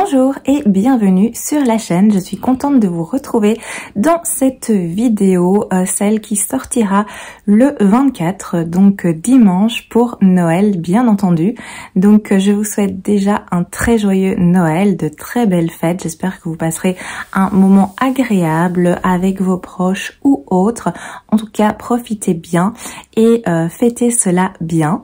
Bonjour et bienvenue sur la chaîne, je suis contente de vous retrouver dans cette vidéo, celle qui sortira le 24, donc dimanche pour Noël bien entendu. Donc je vous souhaite déjà un très joyeux Noël, de très belles fêtes, j'espère que vous passerez un moment agréable avec vos proches ou autres. En tout cas, profitez bien et fêtez cela bien.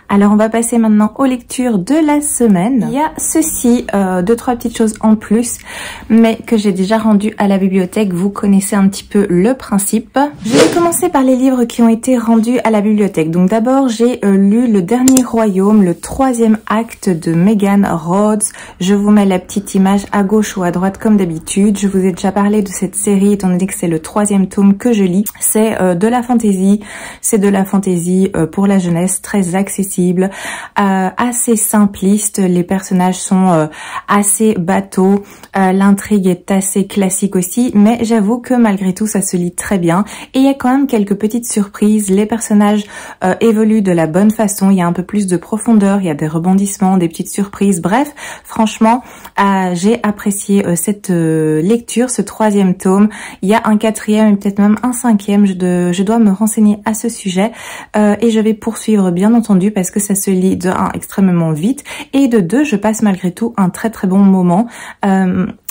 Alors on va passer maintenant aux lectures de la semaine. Il y a ceci, deux trois petites choses en plus, mais que j'ai déjà rendu à la bibliothèque. Vous connaissez un petit peu le principe. Je vais commencer par les livres qui ont été rendus à la bibliothèque. Donc d'abord j'ai lu Le Dernier Royaume, le 3e acte de Megan Rhodes. Je vous mets la petite image à gauche ou à droite comme d'habitude. Je vous ai déjà parlé de cette série étant donné que c'est le 3e tome que je lis. C'est de la fantasy, pour la jeunesse, très accessible, assez simpliste, les personnages sont assez bateaux, l'intrigue est assez classique aussi, mais j'avoue que malgré tout ça se lit très bien et il y a quand même quelques petites surprises, les personnages évoluent de la bonne façon, il y a un peu plus de profondeur, il y a des rebondissements, des petites surprises, bref, franchement j'ai apprécié cette lecture, ce 3e tome. Il y a un 4e et peut-être même un 5e, je dois me renseigner à ce sujet et je vais poursuivre bien entendu parce que ça se lit de 1 extrêmement vite et de 2 je passe malgré tout un très bon moment.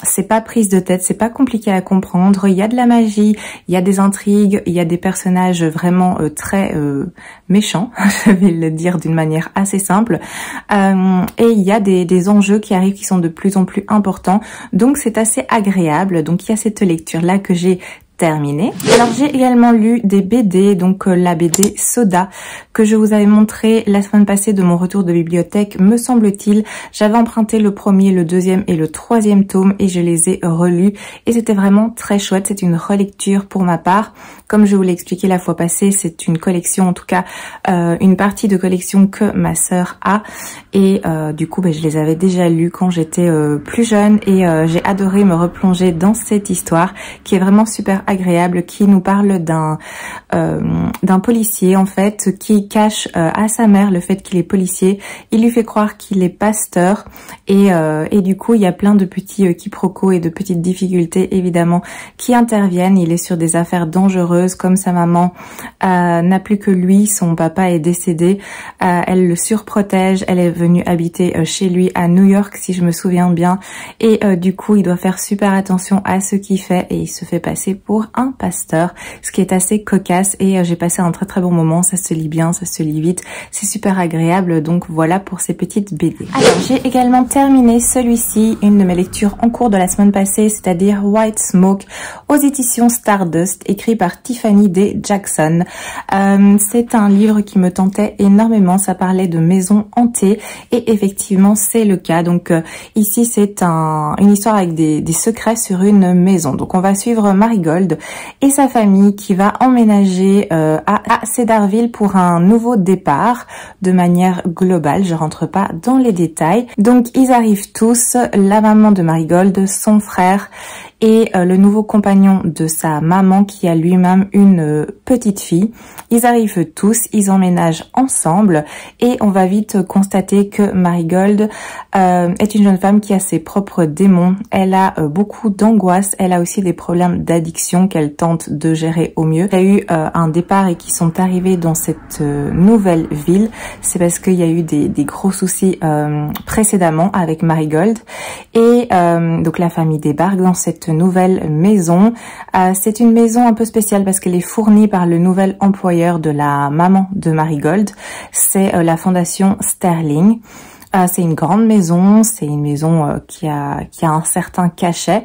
C'est pas prise de tête, c'est pas compliqué à comprendre, il y a de la magie, il y a des intrigues, il y a des personnages vraiment très méchants, je vais le dire d'une manière assez simple, et il y a des enjeux qui arrivent qui sont de plus en plus importants, donc c'est assez agréable. Donc il y a cette lecture là que j'ai terminé. Alors j'ai également lu des BD, donc la BD Soda que je vous avais montré la semaine passée de mon retour de bibliothèque, me semble-t-il. J'avais emprunté le 1er, le 2e et le 3e tome et je les ai relus et c'était vraiment très chouette. C'est une relecture pour ma part. Comme je vous l'ai expliqué la fois passée, c'est une collection, en tout cas une partie de collection que ma sœur a et du coup je les avais déjà lus quand j'étais plus jeune et j'ai adoré me replonger dans cette histoire qui est vraiment super agréable, qui nous parle d'un policier en fait qui cache à sa mère le fait qu'il est policier. Il lui fait croire qu'il est pasteur et du coup il y a plein de petits quiproquos et de petites difficultés évidemment qui interviennent. Il est sur des affaires dangereuses, comme sa maman n'a plus que lui, son papa est décédé, elle le surprotège, elle est venue habiter chez lui à New York si je me souviens bien et du coup il doit faire super attention à ce qu'il fait et il se fait passer pour un pasteur, ce qui est assez cocasse et j'ai passé un très bon moment. Ça se lit bien, ça se lit vite, c'est super agréable. Donc voilà pour ces petites BD. Alors j'ai également terminé celui-ci, une de mes lectures en cours de la semaine passée, c'est-à-dire White Smoke aux éditions Stardust, écrit par Tiffany D. Jackson. C'est un livre qui me tentait énormément, ça parlait de maisons hantées et effectivement c'est le cas. Donc ici c'est une histoire avec des secrets sur une maison. Donc on va suivre Marigold et sa famille qui va emménager à Cedarville pour un nouveau départ de manière globale. Je rentre pas dans les détails. Donc ils arrivent tous, la maman de Marigold, son frère et le nouveau compagnon de sa maman qui a lui-même une petite fille. Ils arrivent tous, ils emménagent ensemble et on va vite constater que Marigold est une jeune femme qui a ses propres démons. Elle a beaucoup d'angoisse, elle a aussi des problèmes d'addiction qu'elle tente de gérer au mieux. Il y a eu un départ et qui sont arrivés dans cette nouvelle ville. C'est parce qu'il y a eu des gros soucis précédemment avec Marigold et donc la famille débarque dans cette nouvelle maison. C'est une maison un peu spéciale parce qu'elle est fournie par le nouvel employeur de la maman de Marigold. C'est la fondation Sterling. C'est une grande maison, c'est une maison qui a un certain cachet,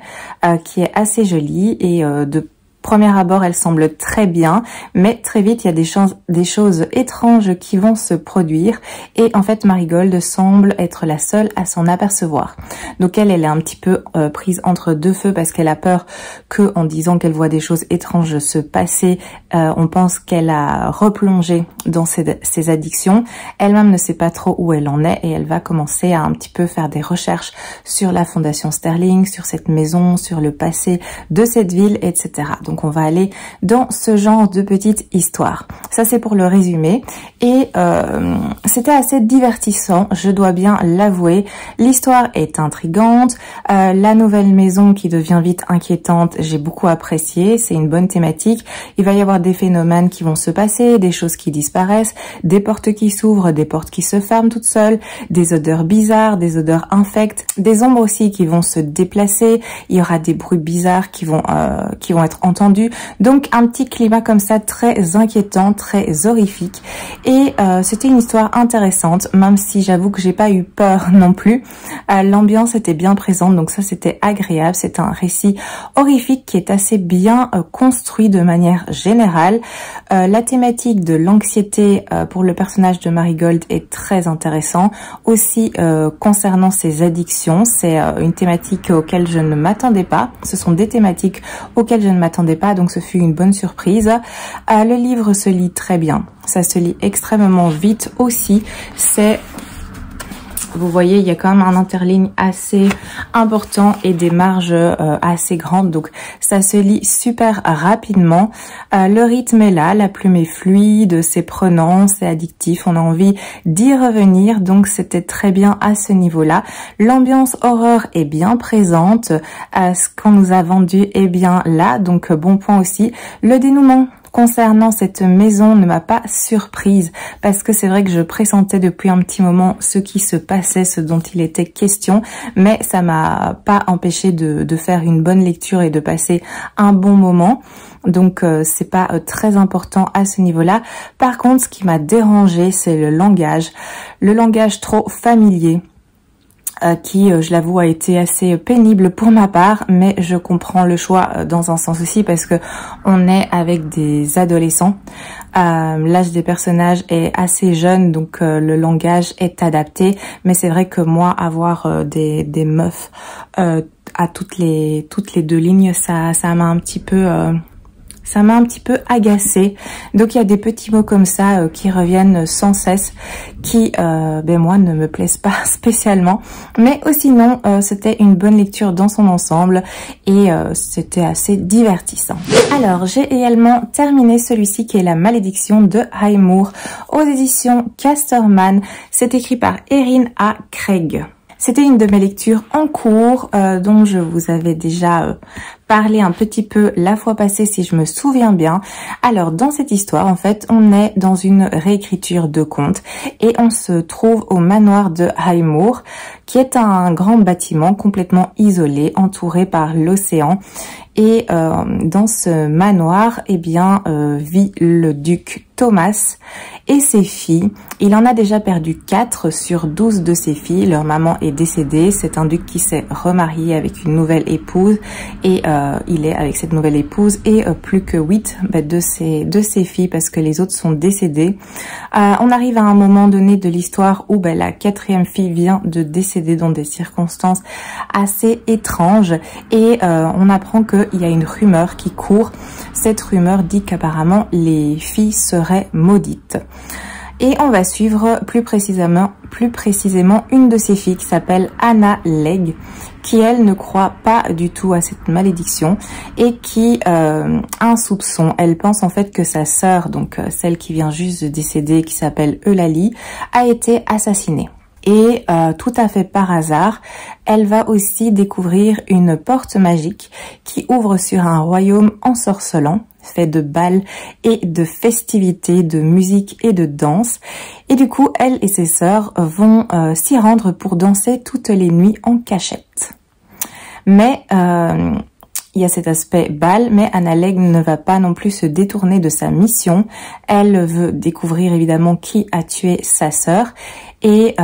qui est assez jolie et de premier abord, elle semble très bien, mais très vite, il y a des choses étranges qui vont se produire et en fait, Marigold semble être la seule à s'en apercevoir. Donc elle est un petit peu prise entre deux feux parce qu'elle a peur que, en disant qu'elle voit des choses étranges se passer, on pense qu'elle a replongé dans ses addictions. Elle-même ne sait pas trop où elle en est et elle va commencer à un petit peu faire des recherches sur la fondation Sterling, sur cette maison, sur le passé de cette ville, etc. Donc on va aller dans ce genre de petite histoire. Ça c'est pour le résumé. Et c'était assez divertissant, je dois bien l'avouer. L'histoire est intrigante. La nouvelle maison qui devient vite inquiétante, j'ai beaucoup apprécié. C'est une bonne thématique. Il va y avoir des phénomènes qui vont se passer, des choses qui disparaissent, des portes qui s'ouvrent, des portes qui se ferment toutes seules, des odeurs bizarres, des odeurs infectes, des ombres aussi qui vont se déplacer. Il y aura des bruits bizarres qui vont être entendus. Donc un petit climat comme ça très inquiétant, très horrifique. Et c'était une histoire intéressante, même si j'avoue que j'ai pas eu peur non plus. L'ambiance était bien présente, donc ça c'était agréable. C'est un récit horrifique qui est assez bien construit de manière générale. La thématique de l'anxiété pour le personnage de Marigold est très intéressant. Aussi concernant ses addictions, c'est une thématique auquel je ne m'attendais pas. Ce sont des thématiques auxquelles je ne m'attendais pas, donc ce fut une bonne surprise. Le livre se lit très bien. Ça se lit extrêmement vite aussi. Vous voyez, il y a quand même un interligne assez important et des marges assez grandes. Donc, ça se lit super rapidement. Le rythme est là, la plume est fluide, c'est prenant, c'est addictif. On a envie d'y revenir. Donc, c'était très bien à ce niveau-là. L'ambiance horreur est bien présente. Ce qu'on nous a vendu est bien là. Donc, bon point aussi. Le dénouement concernant cette maison ne m'a pas surprise parce que c'est vrai que je pressentais depuis un petit moment ce qui se passait, ce dont il était question, mais ça m'a pas empêché de faire une bonne lecture et de passer un bon moment. Donc c'est pas très important à ce niveau-là. Par contre, ce qui m'a dérangé, c'est le langage trop familier. Qui, je l'avoue, a été assez pénible pour ma part, mais je comprends le choix dans un sens aussi parce que on est avec des adolescents. L'âge des personnages est assez jeune, donc le langage est adapté. Mais c'est vrai que moi, avoir des meufs à toutes les 2 lignes, ça m'a un petit peu agacée. Donc il y a des petits mots comme ça qui reviennent sans cesse, qui moi ne me plaisent pas spécialement. Mais sinon c'était une bonne lecture dans son ensemble et c'était assez divertissant. Alors j'ai également terminé celui-ci qui est La Malédiction de Highmoor aux éditions Casterman. C'est écrit par Erin A. Craig. C'était une de mes lectures en cours dont je vous avais déjà parlé un petit peu la fois passée si je me souviens bien. Alors dans cette histoire en fait on est dans une réécriture de conte et on se trouve au manoir de Highmoor qui est un grand bâtiment complètement isolé entouré par l'océan. Et dans ce manoir, vit le duc Thomas et ses filles. Il en a déjà perdu 4 sur 12 de ses filles. Leur maman est décédée. C'est un duc qui s'est remarié avec une nouvelle épouse et il est avec cette nouvelle épouse et plus que 8 de ses filles parce que les autres sont décédées. On arrive à un moment donné de l'histoire où la 4e fille vient de décéder dans des circonstances assez étranges et on apprend qu'il y a une rumeur qui court. Cette rumeur dit qu'apparemment les filles seraient maudites. Et on va suivre plus précisément une de ses filles qui s'appelle Anna Legg, qui elle ne croit pas du tout à cette malédiction et qui a un soupçon. Elle pense en fait que sa sœur, donc celle qui vient juste de décéder, qui s'appelle Eulalie, a été assassinée. Et tout à fait par hasard, elle va aussi découvrir une porte magique qui ouvre sur un royaume ensorcelant, fait de bals et de festivités, de musique et de danse. Et du coup, elle et ses sœurs vont s'y rendre pour danser toutes les nuits en cachette. Mais il y a cet aspect bal, mais Anna Legg ne va pas non plus se détourner de sa mission. Elle veut découvrir évidemment qui a tué sa sœur et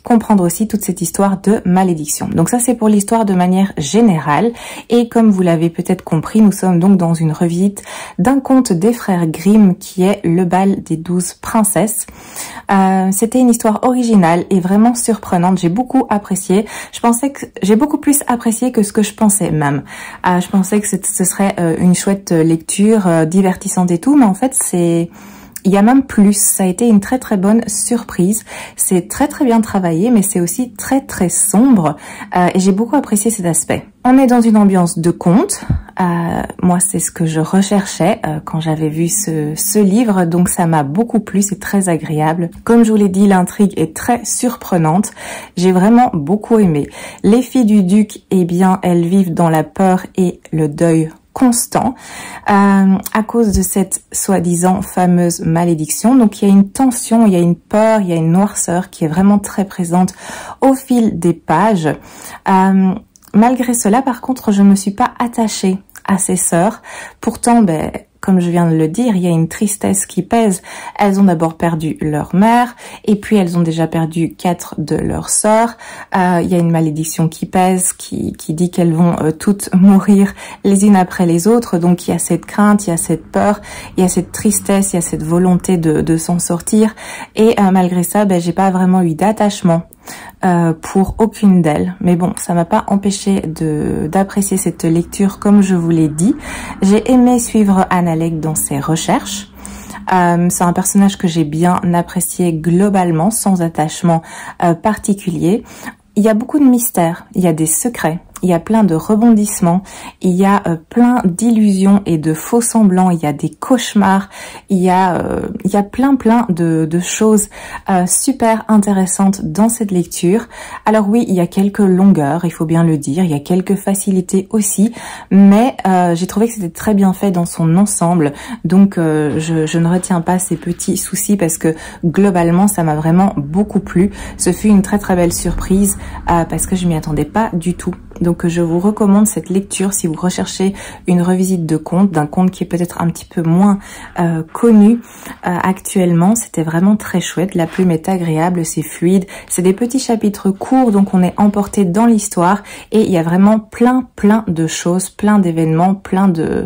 comprendre aussi toute cette histoire de malédiction. Donc ça c'est pour l'histoire de manière générale et comme vous l'avez peut-être compris, nous sommes donc dans une revisite d'un conte des frères Grimm qui est Le bal des 12 princesses. C'était une histoire originale et vraiment surprenante, j'ai beaucoup apprécié. J'ai beaucoup plus apprécié que ce que je pensais même. Je pensais que ce serait une chouette lecture, divertissante et tout, mais en fait il y a même plus, ça a été une très très bonne surprise. C'est très très bien travaillé, mais c'est aussi très très sombre et j'ai beaucoup apprécié cet aspect. On est dans une ambiance de conte. Moi, c'est ce que je recherchais quand j'avais vu ce livre, donc ça m'a beaucoup plu, c'est très agréable. Comme je vous l'ai dit, l'intrigue est très surprenante. J'ai vraiment beaucoup aimé. Les filles du duc, eh bien, elles vivent dans la peur et le deuil constant à cause de cette soi-disant fameuse malédiction. Donc il y a une tension, il y a une peur, il y a une noirceur qui est vraiment très présente au fil des pages. Malgré cela, par contre, je ne me suis pas attachée à ces sœurs. Pourtant, comme je viens de le dire, il y a une tristesse qui pèse. Elles ont d'abord perdu leur mère, et puis elles ont déjà perdu 4 de leurs sœurs. Il y a une malédiction qui pèse, qui dit qu'elles vont toutes mourir les unes après les autres. Donc il y a cette crainte, il y a cette peur, il y a cette tristesse, il y a cette volonté de s'en sortir. Et malgré ça, j'ai pas vraiment eu d'attachement pour aucune d'elles, mais bon, ça m'a pas empêché d'apprécier cette lecture comme je vous l'ai dit. J'ai aimé suivre Annalek dans ses recherches. C'est un personnage que j'ai bien apprécié globalement, sans attachement particulier. Il y a beaucoup de mystères, il y a des secrets, il y a plein de rebondissements, il y a plein d'illusions et de faux semblants, il y a des cauchemars, il y a plein de choses super intéressantes dans cette lecture. Alors oui, il y a quelques longueurs, il faut bien le dire, il y a quelques facilités aussi, mais j'ai trouvé que c'était très bien fait dans son ensemble, donc je ne retiens pas ces petits soucis parce que globalement ça m'a vraiment beaucoup plu. Ce fut une très très belle surprise parce que je m'y attendais pas du tout. Donc je vous recommande cette lecture si vous recherchez une revisite de conte, d'un conte qui est peut-être un petit peu moins connu actuellement. C'était vraiment très chouette, la plume est agréable, c'est fluide, c'est des petits chapitres courts, donc on est emporté dans l'histoire et il y a vraiment plein de choses, plein d'événements, plein de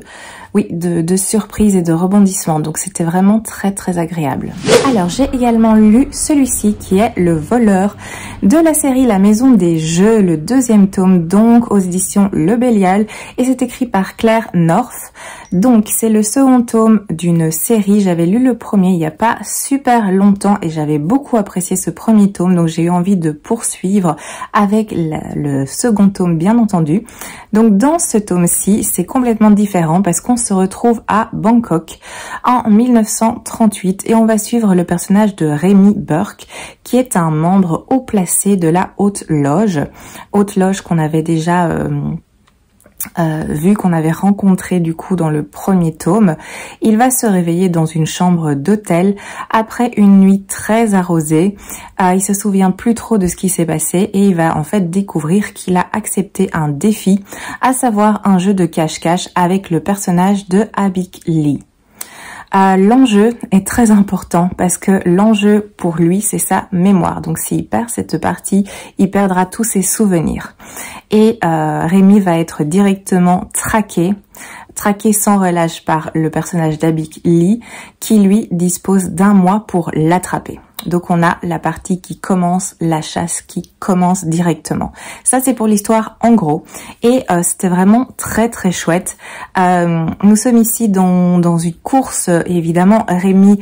surprises et de rebondissements. Donc c'était vraiment très agréable. Alors j'ai également lu celui-ci qui est Le Voleur de la série La Maison des Jeux, le 2e tome donc aux éditions Le Bélial et c'est écrit par Claire North. Donc c'est le 2e tome d'une série. J'avais lu le premier il n'y a pas super longtemps et j'avais beaucoup apprécié ce premier tome, donc j'ai eu envie de poursuivre avec le 2e tome bien entendu. Donc dans ce tome-ci c'est complètement différent parce qu'on se retrouve à Bangkok en 1938 et on va suivre le personnage de Rémi Burke qui est un membre haut placé de la Haute Loge qu'on avait déjà vu, qu'on avait rencontré du coup dans le premier tome. Il va se réveiller dans une chambre d'hôtel après une nuit très arrosée. Il se souvient plus trop de ce qui s'est passé et il va en fait découvrir qu'il a accepté un défi, à savoir un jeu de cache-cache avec le personnage de Abik Lee. L'enjeu est très important parce que l'enjeu pour lui c'est sa mémoire. Donc s'il perd cette partie, il perdra tous ses souvenirs. Et Rémi va être directement traqué sans relâche par le personnage d'Abik Lee qui lui dispose d'1 mois pour l'attraper. Donc on a la partie qui commence, la chasse qui commence directement. Ça c'est pour l'histoire en gros. Et c'était vraiment très chouette. Nous sommes ici dans une course. Évidemment Rémi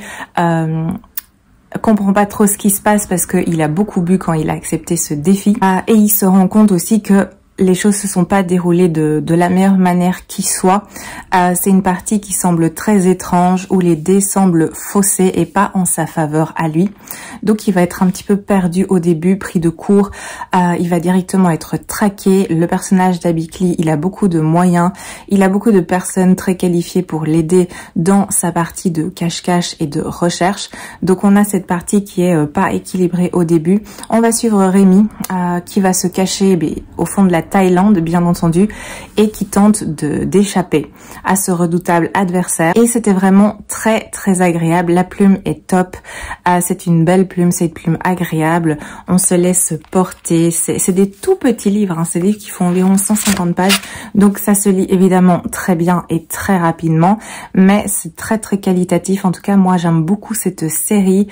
comprend pas trop ce qui se passe parce qu'il a beaucoup bu quand il a accepté ce défi. Et il se rend compte aussi que les choses se sont pas déroulées de la meilleure manière qui soit. C'est une partie qui semble très étrange, où les dés semblent faussés et pas en sa faveur à lui. Donc il va être un petit peu perdu au début, pris de court. Il va directement être traqué. Le personnage d'Abik Lee, il a beaucoup de moyens. Il a beaucoup de personnes très qualifiées pour l'aider dans sa partie de cache-cache et de recherche. Donc on a cette partie qui est pas équilibrée au début. On va suivre Rémi qui va se cacher au fond de la Thaïlande bien entendu et qui tente d'échapper à ce redoutable adversaire et c'était vraiment très agréable. La plume est top, c'est une belle plume, c'est une plume agréable, on se laisse porter, c'est des tout petits livres, hein. C'est des livres qui font environ 150 pages donc ça se lit évidemment très bien et très rapidement mais c'est très qualitatif. En tout cas moi j'aime beaucoup cette série,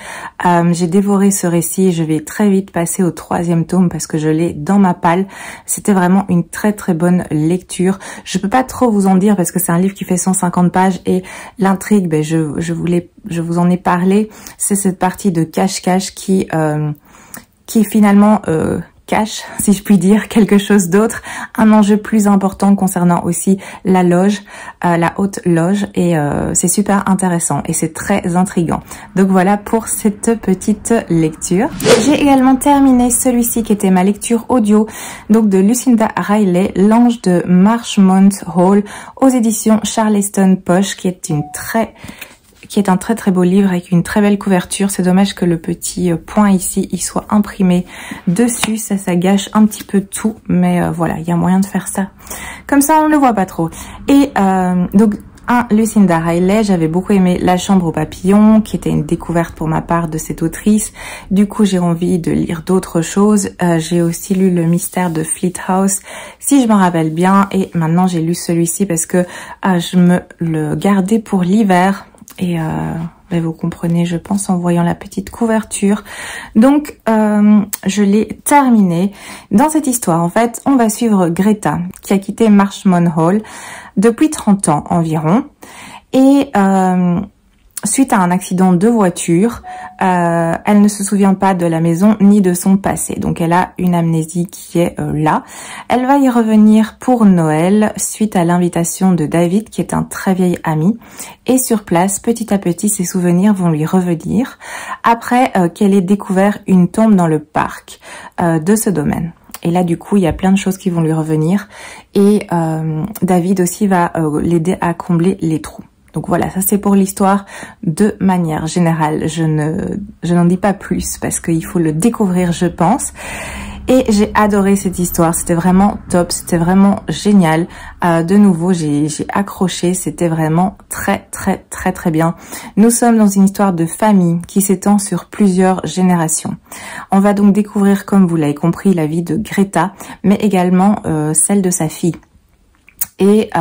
j'ai dévoré ce récit et je vais très vite passer au 3e tome parce que je l'ai dans ma palle. C'était vraiment une très très bonne lecture. Je peux pas trop vous en dire parce que c'est un livre qui fait 150 pages et l'intrigue, ben je vous en ai parlé. C'est cette partie de cache-cache qui finalement cache, si je puis dire, quelque chose d'autre, un enjeu plus important concernant aussi la loge, la haute loge, et c'est super intéressant et c'est très intriguant. Donc voilà pour cette petite lecture. J'ai également terminé celui-ci qui était ma lecture audio, donc de Lucinda Riley, L'ange de Marchmont Hall, aux éditions Charleston Poche, qui est un très très beau livre avec une très belle couverture. C'est dommage que le petit point ici, il soit imprimé dessus. Ça gâche un petit peu tout. Mais voilà, il y a moyen de faire ça. Comme ça, on ne le voit pas trop. Et donc, Lucinda Riley, j'avais beaucoup aimé La chambre aux papillons, qui était une découverte pour ma part de cette autrice. Du coup, j'ai envie de lire d'autres choses. J'ai aussi lu Le mystère de Fleet House, si je me rappelle bien. Et maintenant, j'ai lu celui-ci parce que je me le gardais pour l'hiver. Et ben vous comprenez, je pense, en voyant la petite couverture. Donc, je l'ai terminé. Dans cette histoire, en fait, on va suivre Greta, qui a quitté Marchmont Hall depuis 30 ans environ. Et suite à un accident de voiture, elle ne se souvient pas de la maison ni de son passé. Donc elle a une amnésie qui est là. Elle va y revenir pour Noël suite à l'invitation de David, qui est un très vieil ami. Et sur place, petit à petit, ses souvenirs vont lui revenir après qu'elle ait découvert une tombe dans le parc de ce domaine. Et là, du coup, il y a plein de choses qui vont lui revenir. Et David aussi va l'aider à combler les trous. Donc voilà, ça c'est pour l'histoire de manière générale. Je n'en dis pas plus parce qu'il faut le découvrir, je pense. Et j'ai adoré cette histoire, c'était vraiment top, c'était vraiment génial. De nouveau, j'ai accroché, c'était vraiment très très très très bien. Nous sommes dans une histoire de famille qui s'étend sur plusieurs générations. On va donc découvrir, comme vous l'avez compris, la vie de Greta, mais également celle de sa fille. Et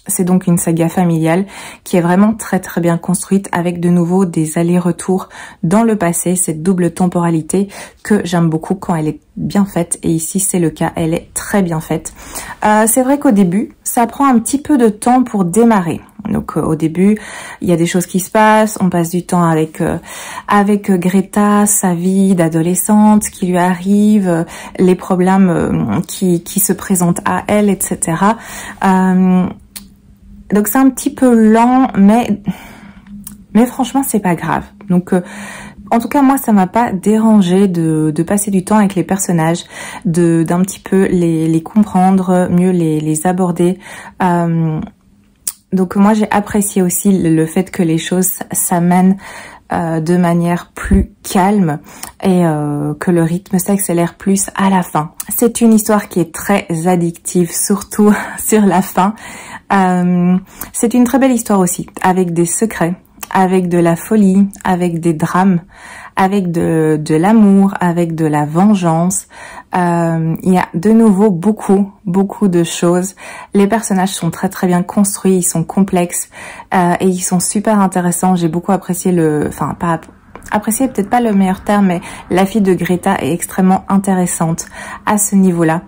c'est donc une saga familiale qui est vraiment très très bien construite avec de nouveau des allers-retours dans le passé, cette double temporalité que j'aime beaucoup quand elle est bien faite, et ici c'est le cas, elle est très bien faite. C'est vrai qu'au début, ça prend un petit peu de temps pour démarrer. Donc au début, il y a des choses qui se passent, on passe du temps avec Greta, sa vie d'adolescente, ce qui lui arrive, les problèmes qui se présentent à elle, etc. Donc c'est un petit peu lent, mais franchement c'est pas grave. Donc en tout cas moi ça m'a pas dérangé de passer du temps avec les personnages, d'un petit peu les comprendre, mieux les aborder. Donc moi j'ai apprécié aussi le fait que les choses s'amènent de manière plus calme et que le rythme s'accélère plus à la fin. C'est une histoire qui est très addictive, surtout sur la fin. C'est une très belle histoire aussi, avec des secrets, avec de la folie, avec des drames, avec de l'amour, avec de la vengeance. Il y a de nouveau beaucoup de choses. Les personnages sont très très bien construits, ils sont complexes et ils sont super intéressants. J'ai beaucoup apprécié apprécier, peut-être pas le meilleur terme, mais la fille de Greta est extrêmement intéressante à ce niveau-là.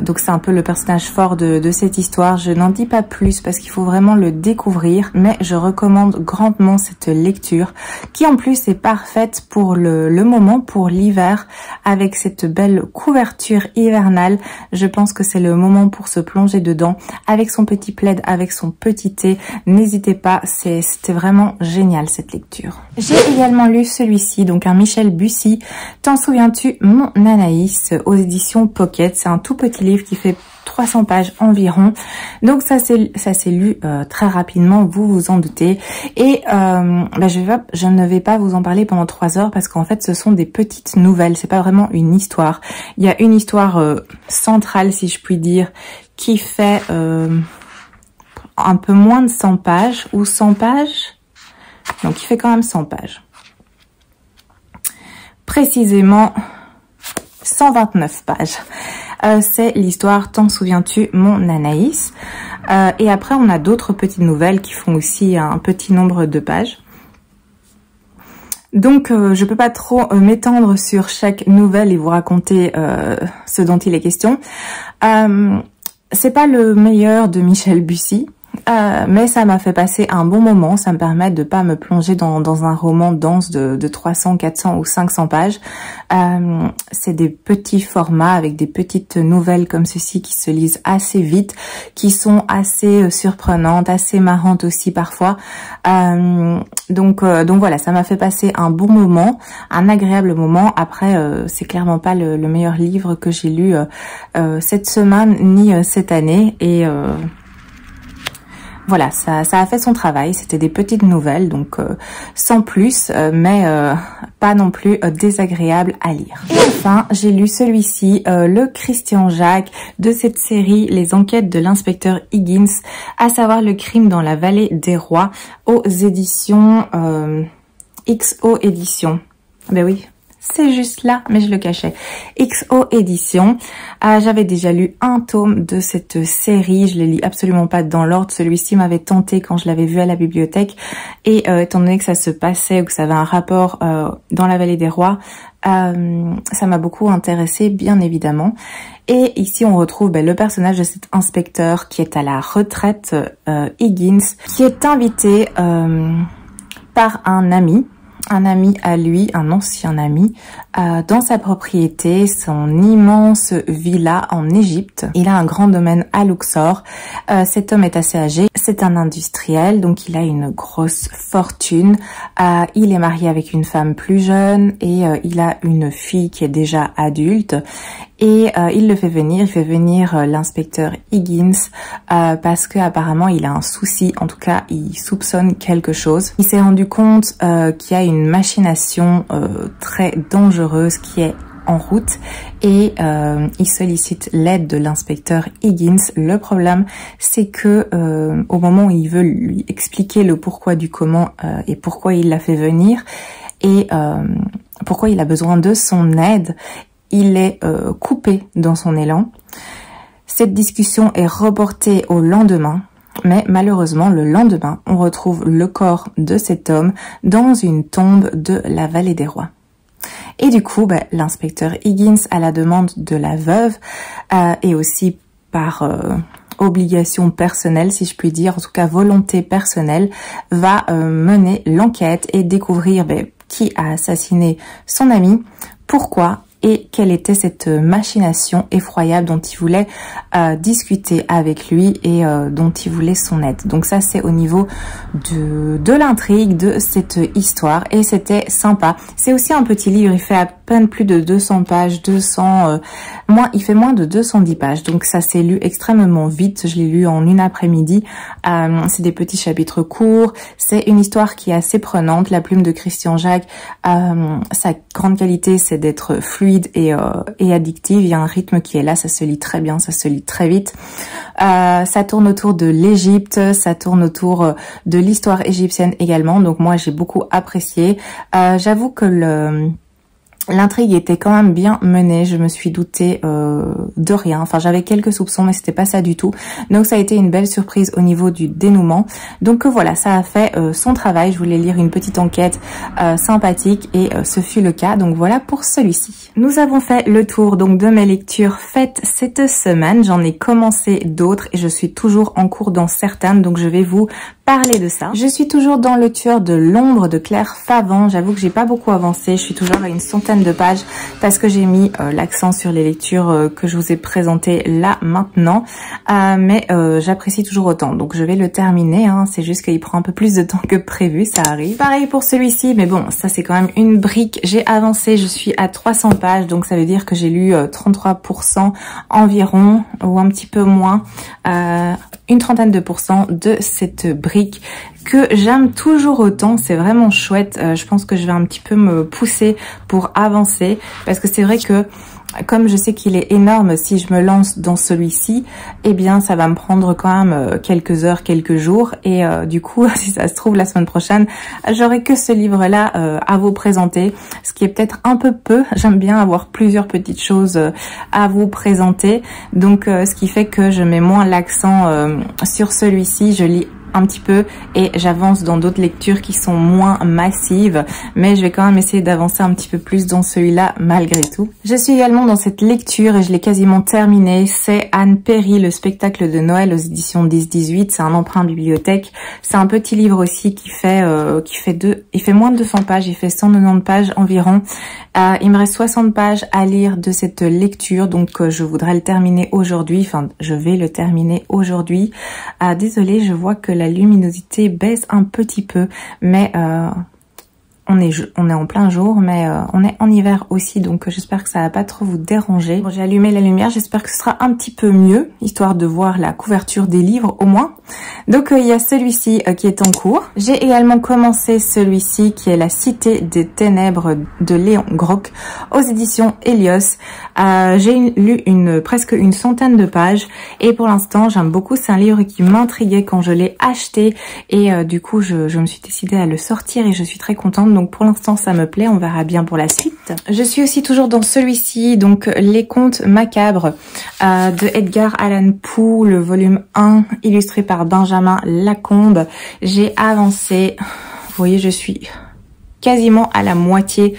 Donc c'est un peu le personnage fort de cette histoire. Je n'en dis pas plus parce qu'il faut vraiment le découvrir, mais je recommande grandement cette lecture qui en plus est parfaite pour le moment, pour l'hiver, avec cette belle couverture hivernale. Je pense que c'est le moment pour se plonger dedans avec son petit plaid, avec son petit thé. N'hésitez pas, c'était vraiment génial cette lecture. J'ai également lu celui-ci, donc un Michel Bussy, T'en souviens-tu, mon Anaïs, aux éditions Pocket. C'est un tout petit livre qui fait 300 pages environ. Donc ça s'est lu très rapidement, vous vous en doutez. Et je ne vais pas vous en parler pendant 3 heures parce qu'en fait ce sont des petites nouvelles, c'est pas vraiment une histoire. Il y a une histoire centrale, si je puis dire, qui fait un peu moins de 100 pages, ou 100 pages, donc il fait quand même 100 pages. Précisément 129 pages. C'est l'histoire T'en souviens-tu, mon Anaïs. Et après, on a d'autres petites nouvelles qui font aussi un petit nombre de pages. Donc je peux pas trop m'étendre sur chaque nouvelle et vous raconter ce dont il est question. C'est pas le meilleur de Michel Bussy. Mais ça m'a fait passer un bon moment, ça me permet de pas me plonger dans un roman dense de 300, 400 ou 500 pages. C'est des petits formats avec des petites nouvelles comme ceci qui se lisent assez vite, qui sont assez surprenantes, assez marrantes aussi parfois. Donc voilà, ça m'a fait passer un bon moment, un agréable moment. Après, c'est clairement pas le meilleur livre que j'ai lu cette semaine ni cette année et voilà, ça a fait son travail, c'était des petites nouvelles, donc sans plus, mais pas non plus désagréable à lire. Et enfin, j'ai lu celui-ci, le Christian Jacques de cette série Les enquêtes de l'inspecteur Higgins, à savoir le crime dans la vallée des rois, aux éditions XO Éditions. Ben oui. C'est juste là, mais je le cachais. XO Édition. J'avais déjà lu un tome de cette série. Je les lis absolument pas dans l'ordre. Celui-ci m'avait tenté quand je l'avais vu à la bibliothèque. Et étant donné que ça se passait ou que ça avait un rapport dans la vallée des rois, ça m'a beaucoup intéressée, bien évidemment. Et ici, on retrouve le personnage de cet inspecteur qui est à la retraite, Higgins, qui est invité par un ami à lui, un ancien ami, dans sa propriété, son immense villa en Égypte. Il a un grand domaine à Luxor. Cet homme est assez âgé, c'est un industriel, donc il a une grosse fortune. Il est marié avec une femme plus jeune et il a une fille qui est déjà adulte. Et il le fait venir, l'inspecteur Higgins parce que apparemment il a un souci, en tout cas il soupçonne quelque chose. Il s'est rendu compte qu'il y a une machination très dangereuse qui est en route et il sollicite l'aide de l'inspecteur Higgins. Le problème, c'est que au moment où il veut lui expliquer le pourquoi du comment et pourquoi il l'a fait venir et pourquoi il a besoin de son aide, il est coupé dans son élan. Cette discussion est reportée au lendemain, mais malheureusement, le lendemain, on retrouve le corps de cet homme dans une tombe de la vallée des rois. Et du coup, l'inspecteur Higgins, à la demande de la veuve, et aussi par obligation personnelle, si je puis dire, en tout cas volonté personnelle, va mener l'enquête et découvrir qui a assassiné son ami, pourquoi, et quelle était cette machination effroyable dont il voulait discuter avec lui et dont il voulait son aide. Donc ça, c'est au niveau de l'intrigue de cette histoire et c'était sympa. C'est aussi un petit livre, il fait à peine plus de 200 pages, il fait moins de 210 pages, donc ça s'est lu extrêmement vite. Je l'ai lu en une après-midi. C'est des petits chapitres courts, c'est une histoire qui est assez prenante. La plume de Christian Jacques, sa grande qualité, c'est d'être fluide et addictive. Il y a un rythme qui est là, ça se lit très bien, ça se lit très vite. Ça tourne autour de l'Égypte, ça tourne autour de l'histoire égyptienne également, donc moi j'ai beaucoup apprécié. J'avoue que l'intrigue était quand même bien menée, je me suis doutée de rien, enfin j'avais quelques soupçons mais c'était pas ça du tout, donc ça a été une belle surprise au niveau du dénouement. Donc voilà, ça a fait son travail, je voulais lire une petite enquête sympathique et ce fut le cas, donc voilà pour celui-ci. Nous avons fait le tour donc de mes lectures faites cette semaine, j'en ai commencé d'autres et je suis toujours en cours dans certaines, donc je vais vous parler de ça. Je suis toujours dans Le Tueur de l'ombre de Claire Favant, j'avoue que j'ai pas beaucoup avancé, je suis toujours à une centaine de pages parce que j'ai mis l'accent sur les lectures que je vous ai présentées là maintenant, mais j'apprécie toujours autant, donc je vais le terminer, c'est juste qu'il prend un peu plus de temps que prévu, ça arrive. Pareil pour celui-ci, mais bon, ça c'est quand même une brique, j'ai avancé, je suis à 300 pages, donc ça veut dire que j'ai lu 33% environ, ou un petit peu moins, une trentaine de pourcents de cette brique que j'aime toujours autant, c'est vraiment chouette. Je pense que je vais un petit peu me pousser pour avancer parce que c'est vrai que comme je sais qu'il est énorme, si je me lance dans celui-ci, eh bien ça va me prendre quand même quelques heures, quelques jours et du coup si ça se trouve la semaine prochaine j'aurai que ce livre-là à vous présenter, ce qui est peut-être un peu peu. J'aime bien avoir plusieurs petites choses à vous présenter, donc ce qui fait que je mets moins l'accent sur celui-ci. Je lis un petit peu et j'avance dans d'autres lectures qui sont moins massives, mais je vais quand même essayer d'avancer un petit peu plus dans celui-là malgré tout. Je suis également dans cette lecture et je l'ai quasiment terminée, c'est Anne Perry, le spectacle de Noël aux éditions 10-18, c'est un emprunt bibliothèque, c'est un petit livre aussi qui fait moins de 200 pages, il fait 190 pages environ. Il me reste 60 pages à lire de cette lecture, donc je voudrais le terminer aujourd'hui, enfin je vais le terminer aujourd'hui. Désolée, je vois que la luminosité baisse un petit peu, mais on est en plein jour, mais on est en hiver aussi, donc j'espère que ça va pas trop vous déranger. Bon, j'ai allumé la lumière, j'espère que ce sera un petit peu mieux, histoire de voir la couverture des livres au moins. Donc il y a celui-ci qui est en cours. J'ai également commencé celui-ci qui est La Cité des Ténèbres de Léon Grock aux éditions Helios. J'ai lu presque une centaine de pages et pour l'instant j'aime beaucoup. C'est un livre qui m'intriguait quand je l'ai acheté et du coup je me suis décidée à le sortir et je suis très contente. Donc pour l'instant ça me plaît, on verra bien pour la suite. Je suis aussi toujours dans celui-ci, donc Les Contes Macabres de Edgar Allan Poe, le volume 1, illustré par Benjamin Lacombe. J'ai avancé, vous voyez je suis quasiment à la moitié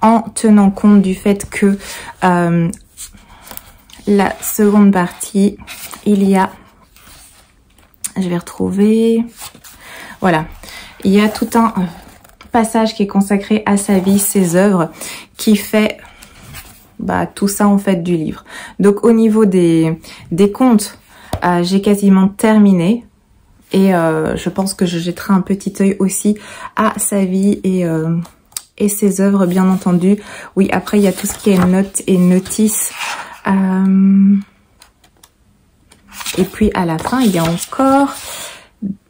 en tenant compte du fait que la seconde partie, il y a, je vais retrouver, voilà, il y a tout un passage qui est consacré à sa vie, ses œuvres, qui fait tout ça en fait du livre. Donc au niveau des contes, j'ai quasiment terminé et je pense que je jetterai un petit œil aussi à sa vie et ses œuvres bien entendu. Oui, après il y a tout ce qui est notes et notices. Et puis à la fin il y a encore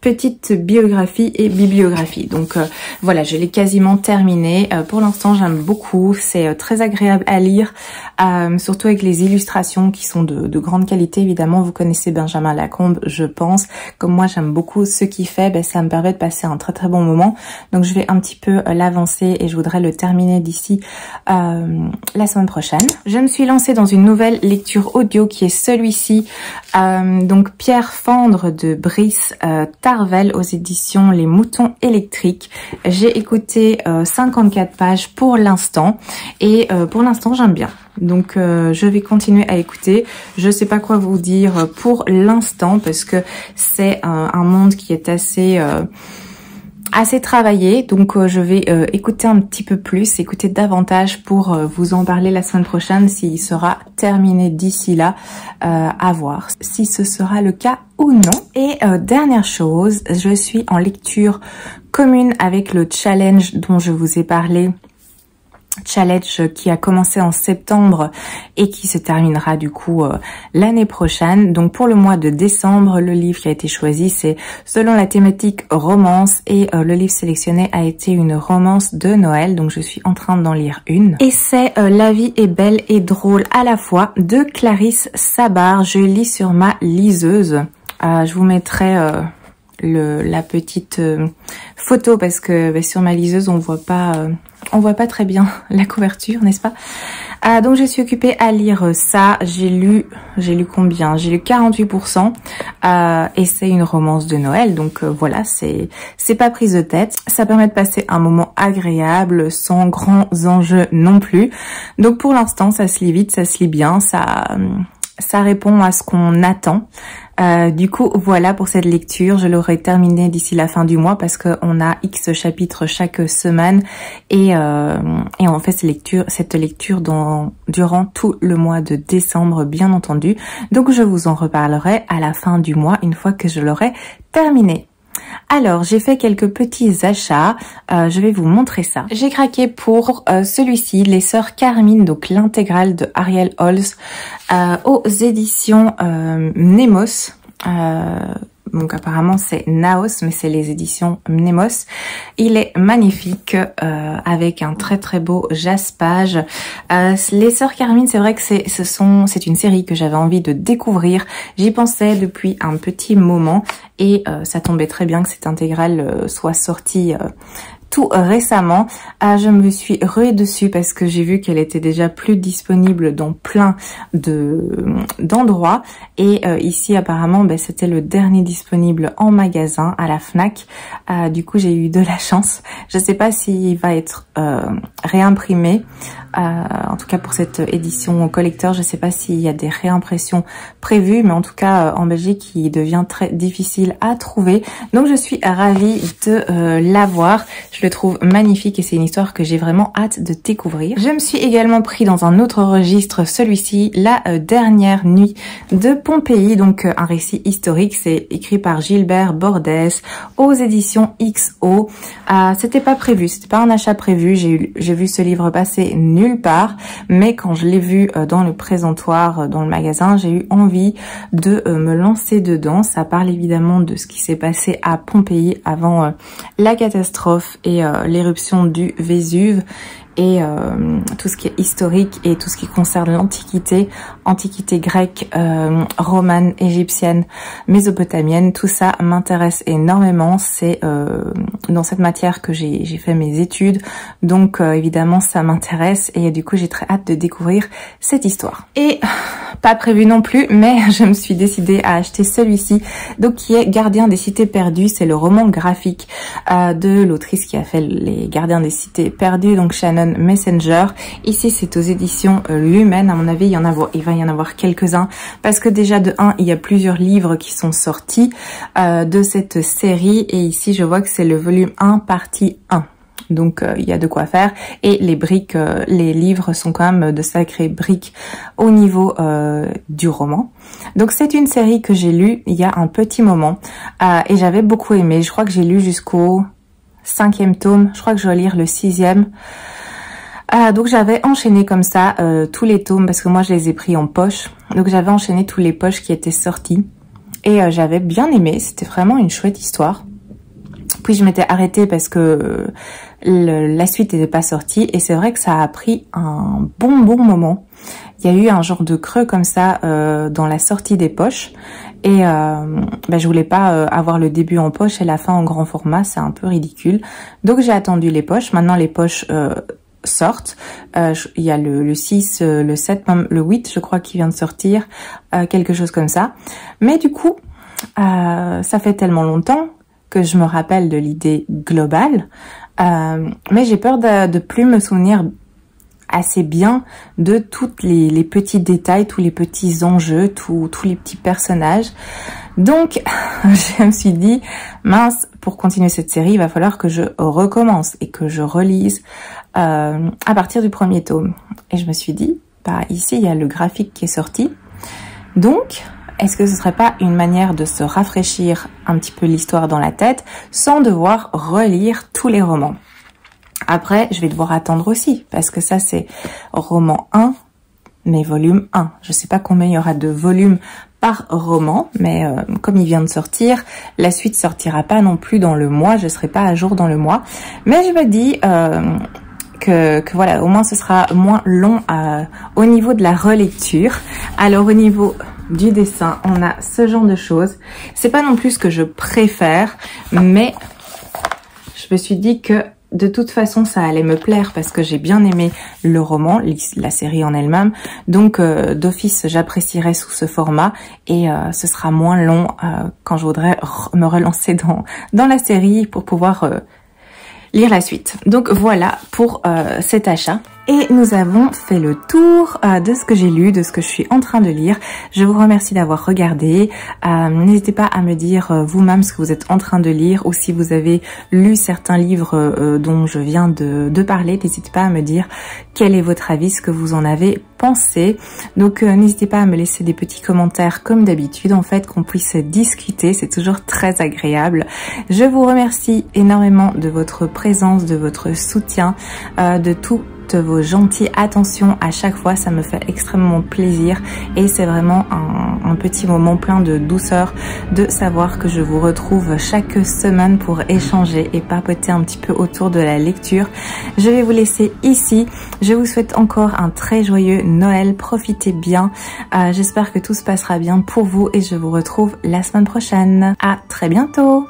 petite biographie et bibliographie. Donc voilà, je l'ai quasiment terminé. Pour l'instant, j'aime beaucoup. C'est très agréable à lire, surtout avec les illustrations qui sont de grande qualité. Évidemment, vous connaissez Benjamin Lacombe, je pense. Comme moi, j'aime beaucoup ce qu'il fait. Ça me permet de passer un très très bon moment. Donc je vais un petit peu l'avancer et je voudrais le terminer d'ici la semaine prochaine. Je me suis lancée dans une nouvelle lecture audio qui est celui-ci. Donc Pierre Fendre de Brice Tarvel aux éditions Les Moutons Électriques. J'ai écouté 54 pages pour l'instant et pour l'instant j'aime bien. Donc je vais continuer à écouter. Je sais pas quoi vous dire pour l'instant parce que c'est un monde qui est assez travaillé, donc je vais écouter un petit peu plus, écouter davantage pour vous en parler la semaine prochaine s'il sera terminé d'ici là, à voir si ce sera le cas ou non. Et dernière chose, je suis en lecture commune avec le challenge dont je vous ai parlé. Challenge qui a commencé en septembre et qui se terminera du coup l'année prochaine. Donc pour le mois de décembre, le livre qui a été choisi c'est selon la thématique romance et le livre sélectionné a été une romance de Noël. Donc je suis en train d'en lire une. Et c'est La vie est belle et drôle à la fois de Clarisse Sabart. Je lis sur ma liseuse. Je vous mettrai la petite photo parce que sur ma liseuse on voit pas très bien la couverture, n'est-ce pas? Donc je suis occupée à lire ça. J'ai lu combien? J'ai lu 48% et c'est une romance de Noël. Donc voilà, c'est pas prise de tête. Ça permet de passer un moment agréable sans grands enjeux non plus. Donc pour l'instant, ça se lit vite, ça se lit bien, ça répond à ce qu'on attend. Du coup, voilà pour cette lecture. Je l'aurai terminée d'ici la fin du mois parce qu'on a X chapitres chaque semaine et on fait cette lecture durant tout le mois de décembre, bien entendu. Donc, je vous en reparlerai à la fin du mois une fois que je l'aurai terminée. Alors, j'ai fait quelques petits achats, je vais vous montrer ça. J'ai craqué pour celui-ci, Les Sœurs Carmine, donc l'intégrale de Ariel Holz, aux éditions Nemos. Donc apparemment c'est Naos, mais c'est les éditions Nemos. Il est magnifique, avec un très très beau jaspage. Les Sœurs Carmine, c'est vrai que c'est une série que j'avais envie de découvrir. J'y pensais depuis un petit moment et ça tombait très bien que cette intégrale soit sortie tout récemment. Je me suis ruée dessus parce que j'ai vu qu'elle était déjà plus disponible dans plein d'endroits. Et ici apparemment c'était le dernier disponible en magasin à la Fnac. Du coup j'ai eu de la chance. Je sais pas s'il va être réimprimé. En tout cas pour cette édition collector, je sais pas s'il y a des réimpressions prévues, mais en tout cas en Belgique il devient très difficile à trouver. Donc je suis ravie de l'avoir. Je le trouve magnifique et c'est une histoire que j'ai vraiment hâte de découvrir. Je me suis également pris dans un autre registre, celui-ci, La dernière nuit de Pompéi, donc un récit historique. C'est écrit par Gilbert Bordès aux éditions XO. C'était pas prévu, c'était pas un achat prévu. J'ai vu ce livre passer nulle part, mais quand je l'ai vu dans le présentoir, dans le magasin, j'ai eu envie de me lancer dedans. Ça parle évidemment de ce qui s'est passé à Pompéi avant la catastrophe et l'éruption du Vésuve, et tout ce qui est historique et tout ce qui concerne l'antiquité, antiquité grecque, romane, égyptienne, mésopotamienne, tout ça m'intéresse énormément. C'est dans cette matière que j'ai fait mes études, donc évidemment ça m'intéresse et du coup j'ai très hâte de découvrir cette histoire. Et pas prévu non plus, mais je me suis décidée à acheter celui-ci, donc qui est Gardien des cités perdues. C'est le roman graphique de l'autrice qui a fait les Gardiens des cités perdues, donc Shannon Messenger. Ici c'est aux éditions Lumen. À mon avis il va y en avoir quelques-uns parce que déjà de 1 il y a plusieurs livres qui sont sortis de cette série, et ici je vois que c'est le volume 1 partie 1. Donc il y a de quoi faire, et les briques, les livres sont quand même de sacrées briques au niveau du roman. Donc c'est une série que j'ai lue il y a un petit moment et j'avais beaucoup aimé. Je crois que j'ai lu jusqu'au 5e tome, je crois que je vais lire le 6e. Donc j'avais enchaîné comme ça tous les tomes parce que moi je les ai pris en poche. Donc j'avais enchaîné tous les poches qui étaient sortis et j'avais bien aimé. C'était vraiment une chouette histoire. Puis je m'étais arrêtée parce que la suite n'était pas sortie, et c'est vrai que ça a pris un bon moment. Il y a eu un genre de creux comme ça dans la sortie des poches, et je voulais pas avoir le début en poche et la fin en grand format, c'est un peu ridicule. Donc j'ai attendu les poches. Maintenant les poches sortent. Il y a le 6, le 7, même le 8 je crois qui vient de sortir, quelque chose comme ça. Mais du coup ça fait tellement longtemps que je me rappelle de l'idée globale, mais j'ai peur de plus me souvenir assez bien de tous les petits détails, tous les petits enjeux, tous les petits personnages. Donc je me suis dit, mince, pour continuer cette série, il va falloir que je recommence et que je relise à partir du 1er tome. Et je me suis dit, ici il y a le graphique qui est sorti, donc est-ce que ce serait pas une manière de se rafraîchir un petit peu l'histoire dans la tête sans devoir relire tous les romans? Après, je vais devoir attendre aussi, parce que ça c'est roman 1, mais volume 1. Je sais pas combien il y aura de volumes par roman, mais comme il vient de sortir, la suite sortira pas non plus dans le mois, je serai pas à jour dans le mois. Mais je me dis que voilà, au moins ce sera moins long au niveau de la relecture. Alors au niveau du dessin, on a ce genre de choses. C'est pas non plus ce que je préfère, mais je me suis dit que de toute façon ça allait me plaire parce que j'ai bien aimé le roman, la série en elle-même. Donc d'office j'apprécierais sous ce format, et ce sera moins long quand je voudrais me relancer dans la série pour pouvoir lire la suite. Donc voilà pour cet achat. Et nous avons fait le tour de ce que j'ai lu, de ce que je suis en train de lire. Je vous remercie d'avoir regardé. N'hésitez pas à me dire vous-même ce que vous êtes en train de lire, ou si vous avez lu certains livres dont je viens de parler. N'hésitez pas à me dire quel est votre avis, ce que vous en avez pensé. Donc n'hésitez pas à me laisser des petits commentaires comme d'habitude, en fait, qu'on puisse discuter. C'est toujours très agréable. Je vous remercie énormément de votre présence, de votre soutien, de tout vos gentilles attentions à chaque fois. Ça me fait extrêmement plaisir, et c'est vraiment un petit moment plein de douceur de savoir que je vous retrouve chaque semaine pour échanger et papoter un petit peu autour de la lecture. Je vais vous laisser ici. Je vous souhaite encore un très joyeux Noël. Profitez bien. J'espère que tout se passera bien pour vous, et je vous retrouve la semaine prochaine. À très bientôt.